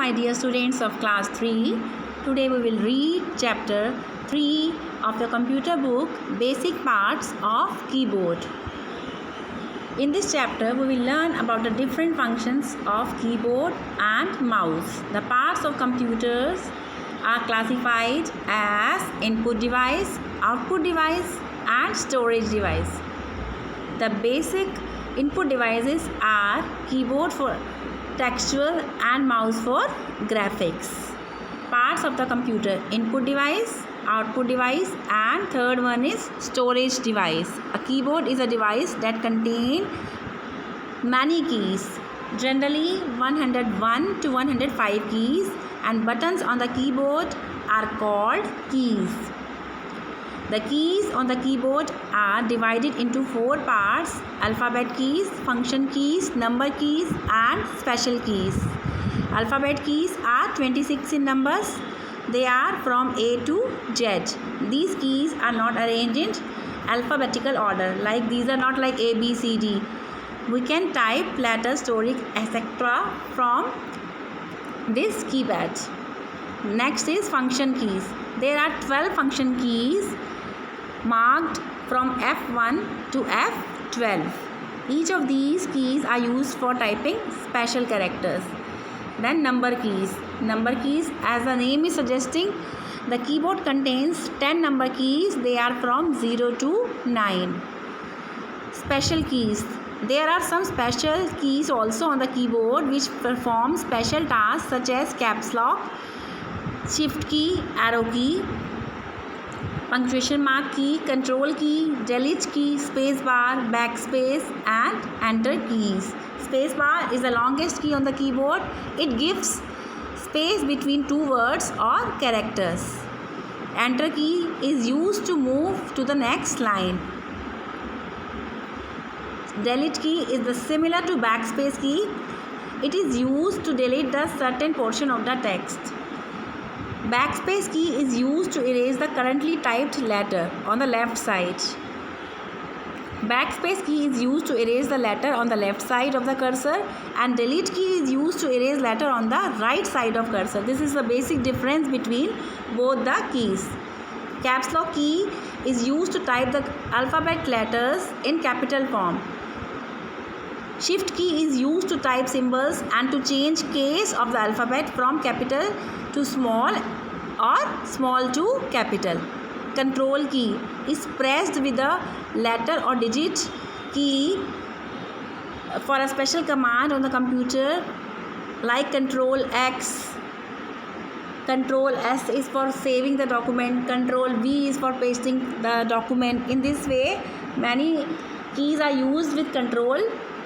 my dear students of class 3. Today we will read chapter 3 of the computer book Basic Parts of Keyboard. In this chapter we will learn about the different functions of keyboard and mouse. The parts of computers are classified as input device, output device and storage device. The basic input devices are keyboard for textual and mouse for graphics. Parts of the computer: input device, output device and third one is storage device. A keyboard is a device that contains many keys, generally 101 to 105 keys, and buttons on the keyboard are called keys. The keys on the keyboard are divided into 4 parts: alphabet keys, function keys, number keys and special keys. Alphabet keys are 26 in numbers. They are from A to Z. These keys are not arranged in alphabetical order. Like these are not like A, B, C, D. We can type letters, story, etc. from this keypad. Next is function keys. There are 12 function keys marked from F1 to F12. Each of these keys are used for typing special characters. Then number keys. Number keys, as the name is suggesting, the keyboard contains 10 number keys. They are from 0 to 9. Special keys. There are some special keys also on the keyboard which perform special tasks such as caps lock, shift key, arrow key, punctuation mark key, control key, delete key, space bar, backspace and enter keys. Space bar is the longest key on the keyboard. It gives space between two words or characters. Enter key is used to move to the next line. Delete key is similar to backspace key. It is used to delete the certain portion of the text. Backspace key is used to erase the currently typed letter on the left side. Backspace key is used to erase the letter on the left side of the cursor, and delete key is used to erase letter on the right side of cursor. This is the basic difference between both the keys. Caps lock key is used to type the alphabet letters in capital form. Shift key is used to type symbols and to change case of the alphabet from capital to small or small to capital. Control key is pressed with the letter or digit key for a special command on the computer, like Control X. Control S is for saving the document. Control V is for pasting the document. In this way, many keys are used with control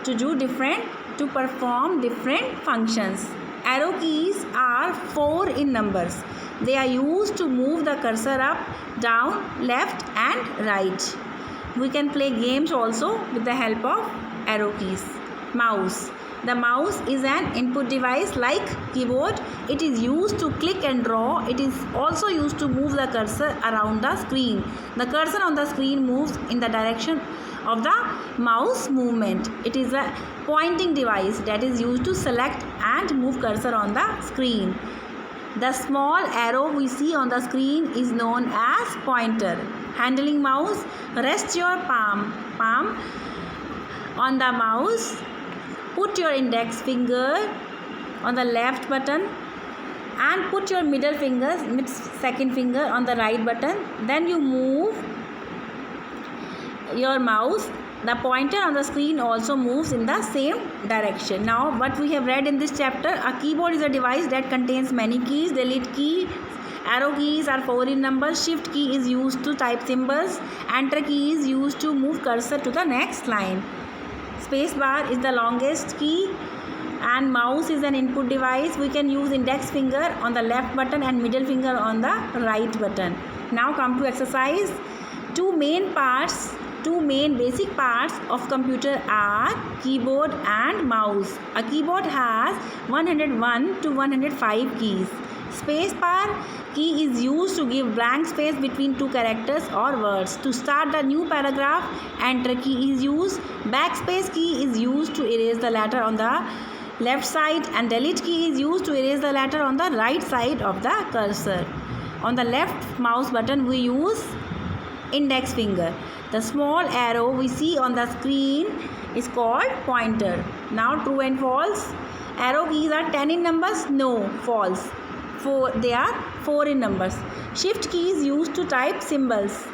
to perform different functions. Arrow keys are 4 in numbers. They are used to move the cursor up, down, left and right. We can play games also with the help of arrow keys. Mouse. The mouse is an input device like keyboard. It is used to click and draw. It is also used to move the cursor around the screen. The cursor on the screen moves in the direction of the mouse movement. It is a pointing device that is used to select and move cursor on the screen. The small arrow we see on the screen is known as pointer. Handling mouse: rest your palm on the mouse. Put your index finger on the left button and put your second finger on the right button. Then you move your mouse. The pointer on the screen also moves in the same direction. Now, what we have read in this chapter: a keyboard is a device that contains many keys. Delete key, arrow keys are 4 in number. Shift key is used to type symbols. Enter key is used to move cursor to the next line. Space bar is the longest key, and mouse is an input device. We can use index finger on the left button and middle finger on the right button. Now come to exercise. Two main basic parts of computer are keyboard and mouse. A keyboard has 101 to 105 keys. Space bar key is used to give blank space between two characters or words. To start the new paragraph, enter key is used. Backspace key is used to erase the letter on the left side, and delete key is used to erase the letter on the right side of the cursor. On the left mouse button we use index finger. The small arrow we see on the screen is called pointer. Now true and false. Arrow keys are 10 in numbers? No, false. They are 4 in numbers. Shift key is used to type symbols.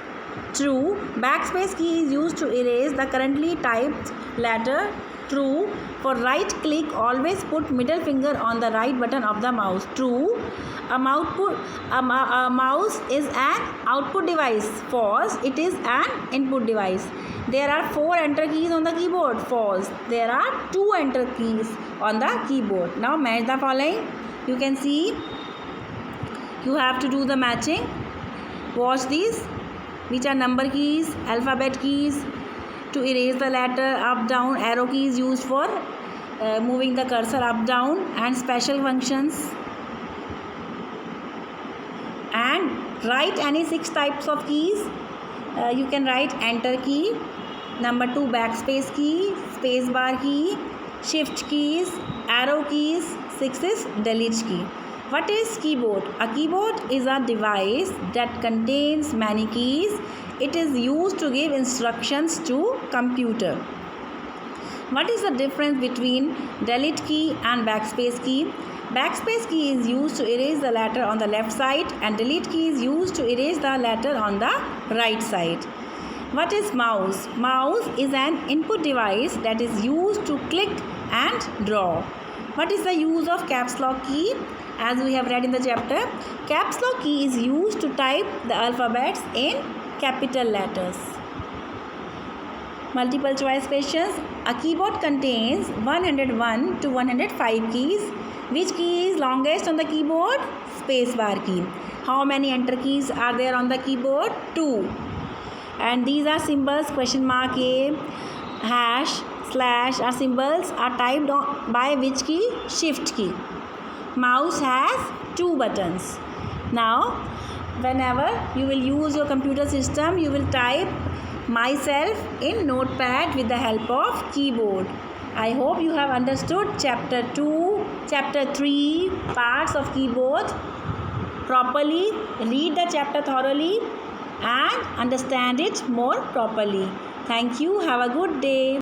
True. Backspace key is used to erase the currently typed letter. True. For right click, always put middle finger on the right button of the mouse. True. A mouse is an output device. False. It is an input device. There are 4 enter keys on the keyboard. False. There are 2 enter keys on the keyboard. Now match the following. You can see you have to do the matching. Watch these. Which are number keys, alphabet keys to erase the letter, up down, arrow keys used for moving the cursor up down, and special functions. And write any 6 types of keys. You can write enter key, number 2 backspace key, space bar key, shift keys, arrow keys, 6 is delete key. What is keyboard? A keyboard is a device that contains many keys. It is used to give instructions to computer. What is the difference between delete key and backspace key? Backspace key is used to erase the letter on the left side, and delete key is used to erase the letter on the right side. What is mouse? Mouse is an input device that is used to click and draw. What is the use of caps lock key? As we have read in the chapter, caps lock key is used to type the alphabets in capital letters. Multiple choice questions. A keyboard contains 101 to 105 keys. Which key is longest on the keyboard? Space bar key. How many enter keys are there on the keyboard? 2. And these are symbols. Question mark A, hash, slash are symbols are typed by which key? Shift key. Mouse has 2 buttons. Now, whenever you will use your computer system, you will type myself in notepad with the help of keyboard. I hope you have understood chapter 2, chapter 3, parts of keyboard properly. Read the chapter thoroughly and understand it more properly. Thank you. Have a good day.